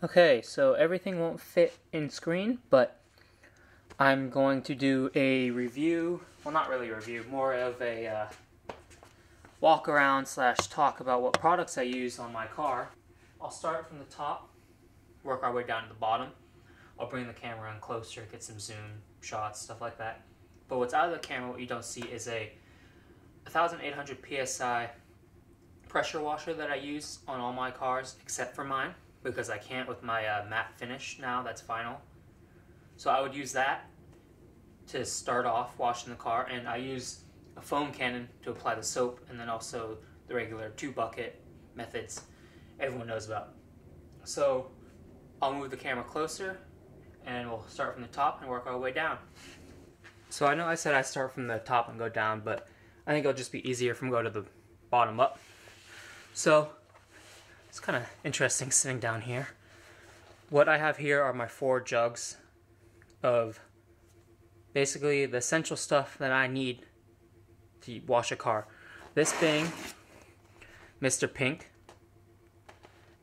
Okay, so everything won't fit in screen, but I'm going to do a review, well not really a review, more of a walk around slash talk about what products I use on my car. I'll start from the top, work our way down to the bottom. I'll bring the camera in closer, get some zoom shots, stuff like that. But what's out of the camera, what you don't see, is a 1800 PSI pressure washer that I use on all my cars except for mine, because I can't with my matte finish now, that's final. So I would use that to start off washing the car, and I use a foam cannon to apply the soap, and then also the regular 2-bucket methods everyone knows about. So I'll move the camera closer and we'll start from the top and work our way down. So I know I said I start from the top and go down, but I think it'll just be easier if we go to the bottom up. So it's kind of interesting sitting down here. What I have here are my 4 jugs of basically the essential stuff that I need to wash a car. This being Mr. Pink.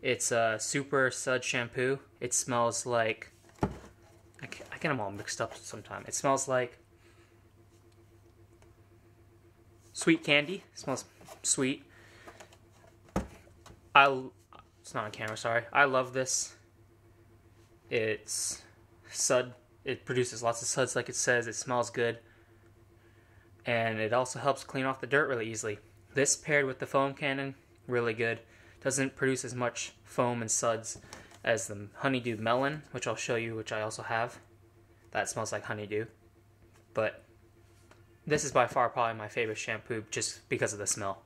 It's a super sud shampoo. It smells like, I get them all mixed up sometimes. It smells like sweet candy. It smells sweet. It's not on camera, sorry. I love this. It's sud. It produces lots of suds like it says. It smells good. And it also helps clean off the dirt really easily. This paired with the foam cannon, really good. Doesn't produce as much foam and suds as the honeydew melon, which I'll show you, which I also have. That smells like honeydew. But this is by far probably my favorite shampoo just because of the smell.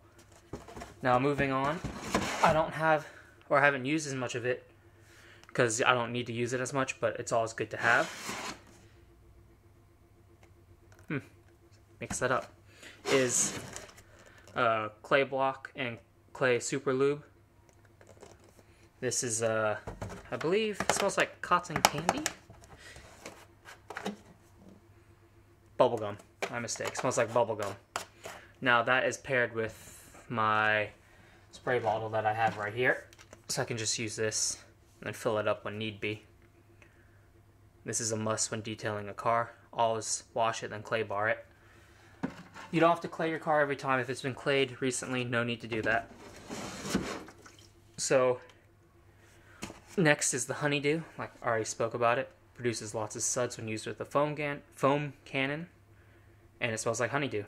Now moving on, I don't have, or I haven't used as much of it because I don't need to use it as much, but it's always good to have. Mix that up. Is clay block and clay super lube. This is, I believe, it smells like cotton candy? Bubblegum. My mistake. It smells like bubblegum. Now that is paired with my spray bottle that I have right here. So I can just use this and then fill it up when need be. This is a must when detailing a car. Always wash it, then clay bar it. You don't have to clay your car every time. If it's been clayed recently, no need to do that. So next is the honeydew, like I already spoke about it. Produces lots of suds when used with a foam cannon, and it smells like honeydew.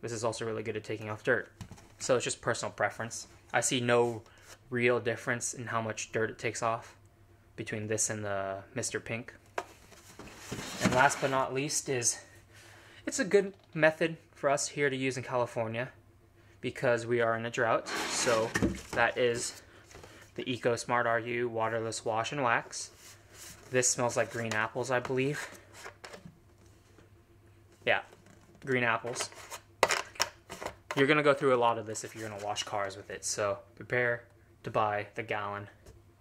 This is also really good at taking off dirt. So it's just personal preference. I see no real difference in how much dirt it takes off between this and the Mr. Pink. And last but not least is, it's a good method for us here to use in California because we are in a drought. So that is the Eco Smart RU Waterless Wash and Wax. This smells like green apples, I believe. Yeah, green apples. You're going to go through a lot of this if you're going to wash cars with it, so prepare to buy the gallon,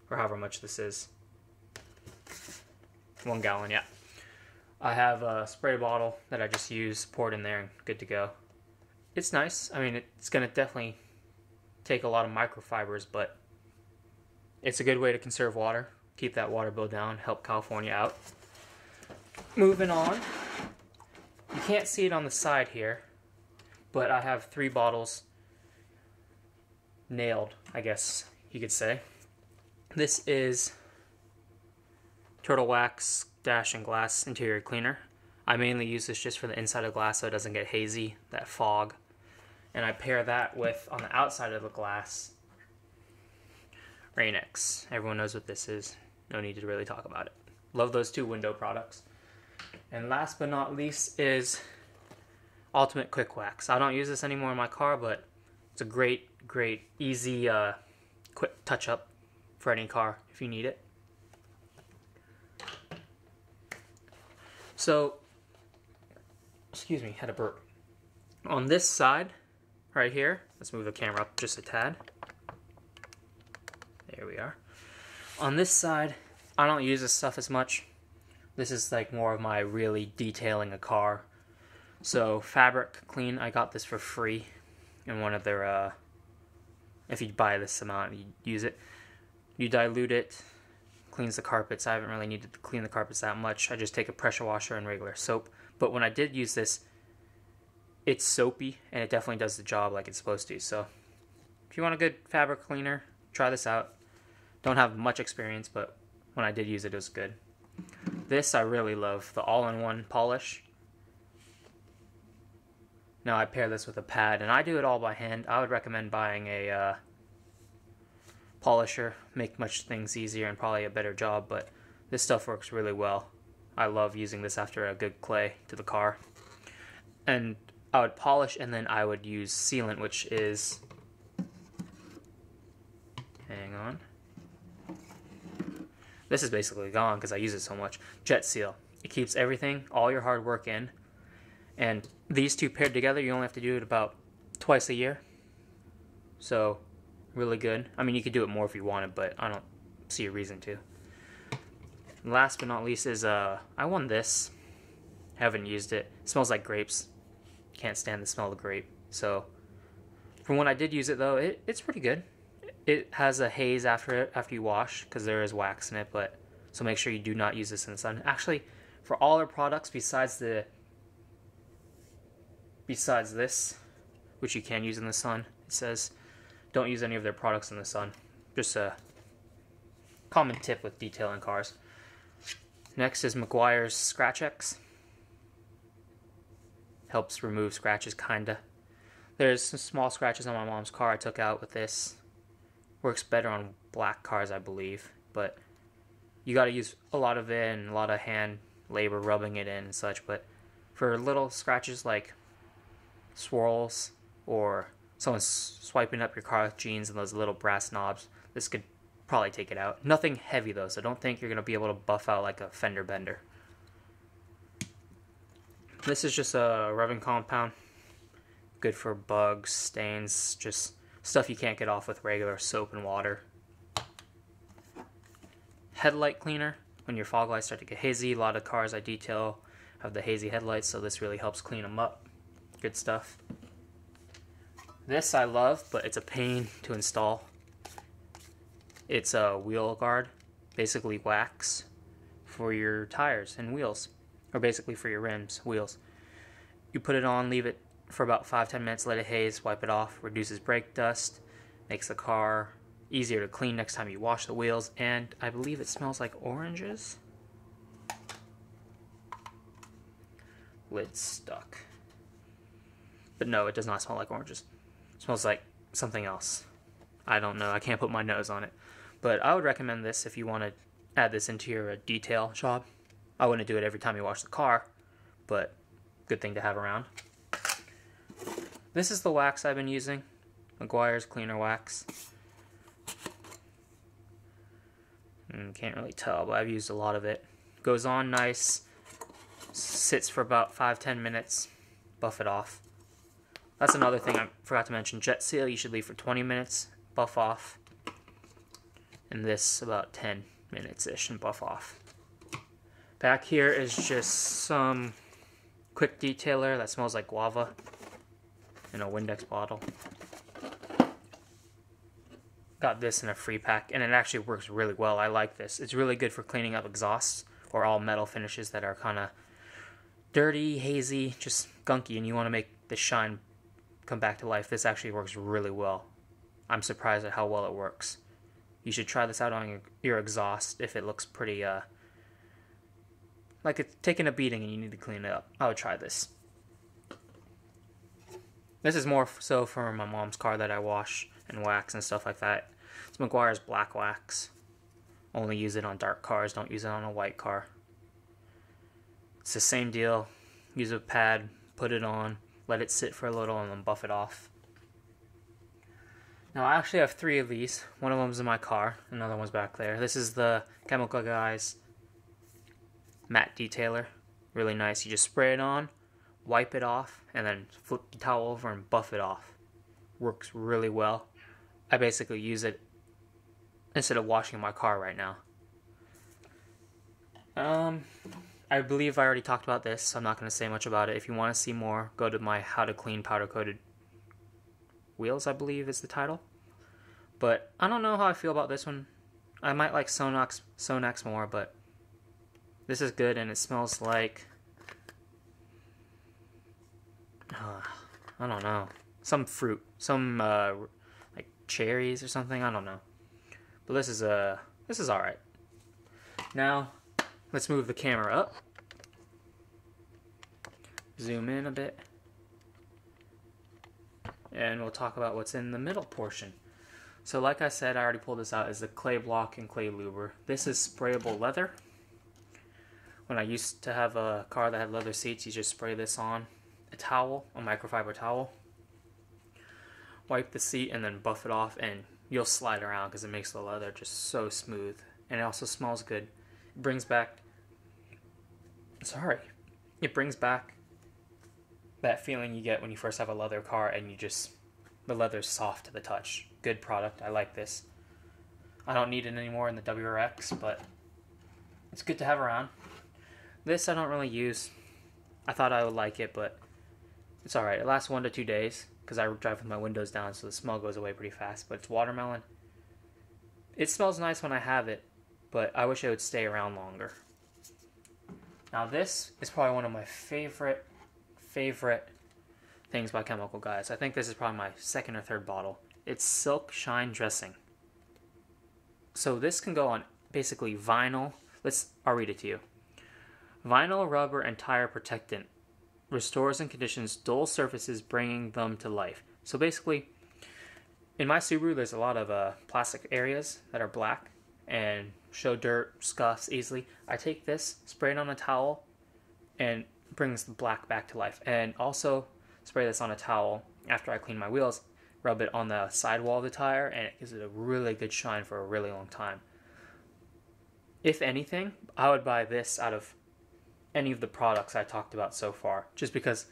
or however much this is. 1 gallon, yeah. I have a spray bottle that I just use, pour it in there, and good to go. It's nice. I mean, it's going to definitely take a lot of microfibers, but it's a good way to conserve water, keep that water bill down, help California out. Moving on, you can't see it on the side here, but I have 3 bottles nailed, I guess you could say. This is Turtle Wax Dash and Glass Interior Cleaner. I mainly use this just for the inside of glass so it doesn't get hazy, that fog. And I pair that with, on the outside of the glass, Rain-X. Everyone knows what this is. No need to really talk about it. Love those 2 window products. And last but not least is Ultimate Quick Wax. I don't use this anymore in my car, but it's a great, easy, quick touch-up for any car if you need it. So, excuse me, had a burp. On this side, right here, let's move the camera up just a tad. There we are. On this side, I don't use this stuff as much. This is like more of my really detailing a car. So, Fabric Clean, I got this for free in one of their, if you buy this amount, you use it. You dilute it, cleans the carpets. I haven't really needed to clean the carpets that much. I just take a pressure washer and regular soap. But when I did use this, it's soapy, and it definitely does the job like it's supposed to. So if you want a good fabric cleaner, try this out. Don't have much experience, but when I did use it, it was good. This I really love, the all-in-one polish. Now I pair this with a pad, and I do it all by hand. I would recommend buying a polisher, make much things easier and probably a better job, but this stuff works really well. I love using this after a good clay to the car. And I would polish, and then I would use sealant, which is, hang on, this is basically gone because I use it so much. Jet Seal. It keeps everything, all your hard work in, and these two paired together, you only have to do it about twice a year. So really good. I mean, you could do it more if you wanted, but I don't see a reason to. Last but not least is I won this. Haven't used it. It smells like grapes. Can't stand the smell of grape. So from when I did use it though, it's pretty good. It has a haze after you wash because there is wax in it, but so make sure you do not use this in the sun. Actually, for all our products besides this, which you can use in the sun, it says don't use any of their products in the sun. Just a common tip with detailing cars. Next is Meguiar's Scratch X. Helps remove scratches, kinda. There's some small scratches on my mom's car I took out with this. Works better on black cars, I believe, but you gotta use a lot of it and a lot of hand labor rubbing it in and such, but for little scratches like swirls or someone swiping up your car jeans and those little brass knobs, this could probably take it out. Nothing heavy though, so don't think you're gonna be able to buff out like a fender bender. This is just a rubbing compound. Good for bugs, stains, just stuff you can't get off with regular soap and water. Headlight cleaner. When your fog lights start to get hazy, a lot of cars I detail have the hazy headlights, so this really helps clean them up. Good stuff. This I love, but it's a pain to install. It's a wheel guard, basically wax for your tires and wheels, or basically for your rims, wheels. You put it on, leave it for about 5-10 minutes, let it haze, wipe it off, reduces brake dust, makes the car easier to clean next time you wash the wheels, and I believe it smells like oranges. Lid's stuck. But no, it does not smell like oranges. It smells like something else. I don't know, I can't put my nose on it. But I would recommend this if you want to add this into your detail job. I wouldn't do it every time you wash the car, but good thing to have around. This is the wax I've been using, Meguiar's Cleaner Wax. Can't really tell, but I've used a lot of it. Goes on nice, sits for about 5-10 minutes, buff it off. That's another thing I forgot to mention. Jet Seal you should leave for 20 minutes, buff off. And this about 10 minutes-ish and buff off. Back here is just some quick detailer that smells like guava in a Windex bottle. Got this in a free pack, and it actually works really well. I like this. It's really good for cleaning up exhausts or all metal finishes that are kind of dirty, hazy, just gunky, and you want to make the shine come back to life. This actually works really well. I'm surprised at how well it works. You should try this out on your exhaust if it looks pretty, like it's taking a beating and you need to clean it up. I would try this. This is more so for my mom's car that I wash and wax and stuff like that. It's Meguiar's Black Wax. Only use it on dark cars, don't use it on a white car. It's the same deal. Use a pad, put it on, let it sit for a little, and then buff it off. Now I actually have 3 of these. One of them's in my car, another one's back there. This is the Chemical Guys matte detailer. Really nice. You just spray it on, wipe it off, and then flip the towel over and buff it off. Works really well. I basically use it instead of washing my car right now. I believe I already talked about this, so I'm not going to say much about it. If you want to see more, go to my How to Clean Powder Coated Wheels, I believe is the title. But I don't know how I feel about this one. I might like Sonax more, but this is good, and it smells like, I don't know, some fruit, some like cherries or something. I don't know, but this is all right. Now let's move the camera up, zoom in a bit, and we'll talk about what's in the middle portion. So like I said, I already pulled this out, is the clay block and clay luber. This is sprayable leather. When I used to have a car that had leather seats, you just spray this on a towel, a microfiber towel, wipe the seat, and then buff it off, and you'll slide around because it makes the leather just so smooth. And it also smells good. It brings back that feeling you get when you first have a leather car and the leather's soft to the touch. Good product. I like this. I don't need it anymore in the WRX, but it's good to have around. This I don't really use. I thought I would like it, but it's alright. It lasts 1 to 2 days because I drive with my windows down, so the smell goes away pretty fast. But it's watermelon. It smells nice when I have it, but I wish it would stay around longer. Now this is probably one of my favorite things by Chemical Guys. I think this is probably my second or third bottle. It's Silk Shine Dressing. So this can go on basically vinyl. I'll read it to you. Vinyl, rubber, and tire protectant. Restores and conditions dull surfaces, bringing them to life. So basically, in my Subaru, there's a lot of plastic areas that are black and show dirt, scuffs easily. I take this, spray it on a towel, and brings the black back to life. And also spray this on a towel after I clean my wheels, rub it on the sidewall of the tire, and it gives it a really good shine for a really long time. If anything, I would buy this out of any of the products I talked about so far, just because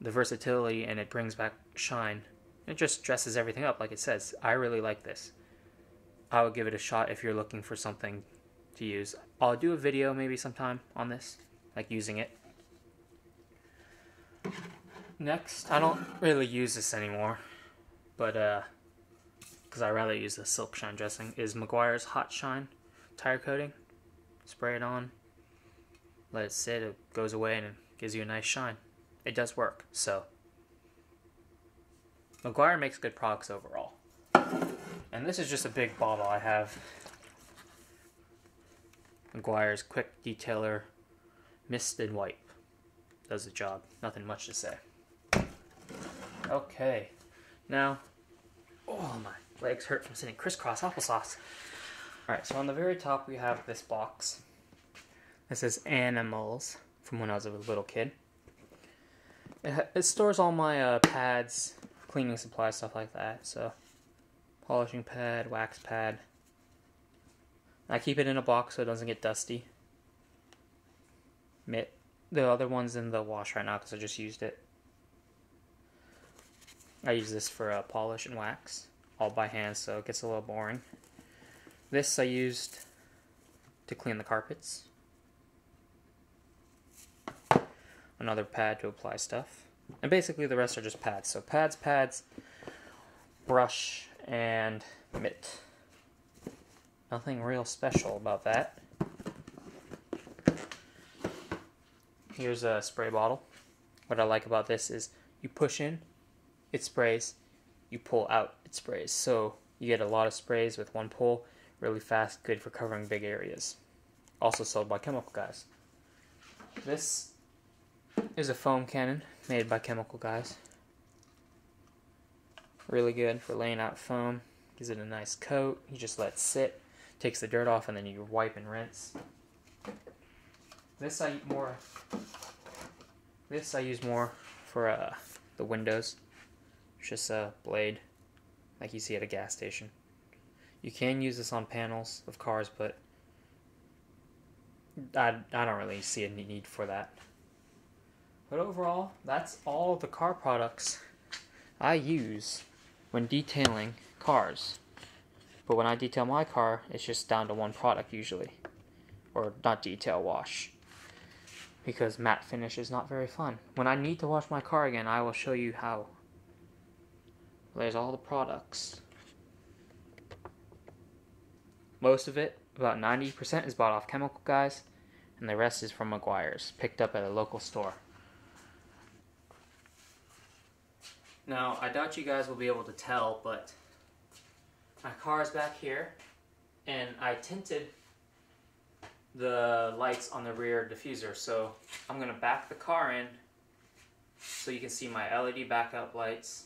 the versatility, and it brings back shine. It just dresses everything up like it says. I really like this. I would give it a shot if you're looking for something to use. I'll do a video maybe sometime on this, like using it. Next, I don't really use this anymore, but because I rather use the Silk Shine Dressing, is Meguiar's Hot Shine tire coating. Spray it on, let it sit, it goes away, and it gives you a nice shine. It does work, so Meguiar makes good products overall. And this is just a big bottle I have. Meguiar's Quick Detailer Mist and Wipe. Does the job. Nothing much to say. Okay. Now, oh, my legs hurt from sitting crisscross applesauce. Alright, so on the very top we have this box. This is Animals, from when I was a little kid. It stores all my pads, cleaning supplies, stuff like that. So, polishing pad, wax pad. I keep it in a box so it doesn't get dusty. Mitt. The other one's in the wash right now because I just used it. I use this for polish and wax, all by hand, so it gets a little boring. This I used to clean the carpets. Another pad to apply stuff. And basically the rest are just pads. So pads, brush, and mitt. Nothing real special about that. Here's a spray bottle. What I like about this is you push in, it sprays. You pull out, it sprays. So you get a lot of sprays with one pull. Really fast, good for covering big areas. Also sold by Chemical Guys. This is a foam cannon made by Chemical Guys. Really good for laying out foam. Gives it a nice coat. You just let it sit. Takes the dirt off, and then you wipe and rinse. This I use more for the windows. It's just a blade, like you see at a gas station. You can use this on panels of cars, but I don't really see a need for that. But overall, that's all the car products I use when detailing cars. But when I detail my car, it's just down to one product usually. Or not detail, wash. Because matte finish is not very fun. When I need to wash my car again, I will show you how. There's all the products. most of it, about 90%, is bought off Chemical Guys, and the rest is from McGuire's, picked up at a local store. Now, I doubt you guys will be able to tell, but my car is back here, and I tinted the lights on the rear diffuser, so I'm going to back the car in so you can see my LED backup lights.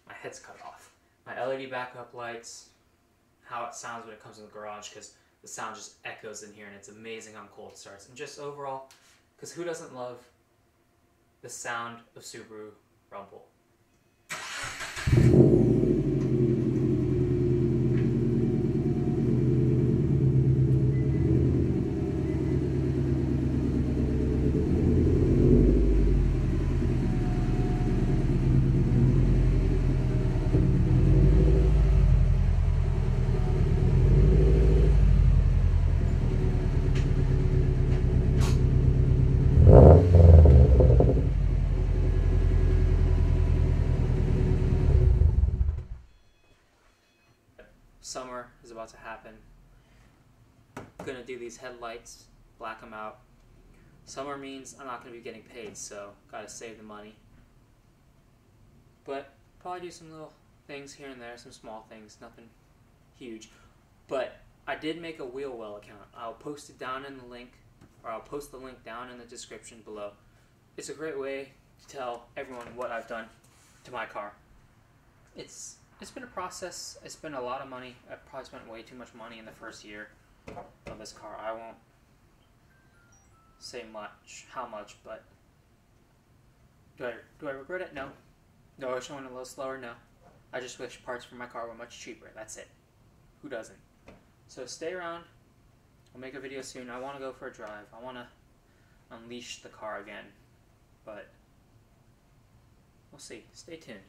My head's cut off. My LED backup lights, how it sounds when it comes in the garage, because the sound just echoes in here and it's amazing on cold starts. And just overall, because who doesn't love the sound of Subaru rumble? Summer is about to happen. I'm gonna do these headlights, black them out. Summer means I'm not gonna be getting paid, so gotta save the money. But probably do some little things here and there, some small things, nothing huge. But I did make a wheel well account. I'll post it down in the link, or I'll post the link down in the description below. It's a great way to tell everyone what I've done to my car. It's been a process. It's been a lot of money. I've probably spent way too much money in the first year of this car. I won't say how much, but do I regret it? No. Do I wish I went a little slower? No. I just wish parts for my car were much cheaper. That's it. Who doesn't? So stay around. I'll make a video soon. I want to go for a drive. I want to unleash the car again, but we'll see. Stay tuned.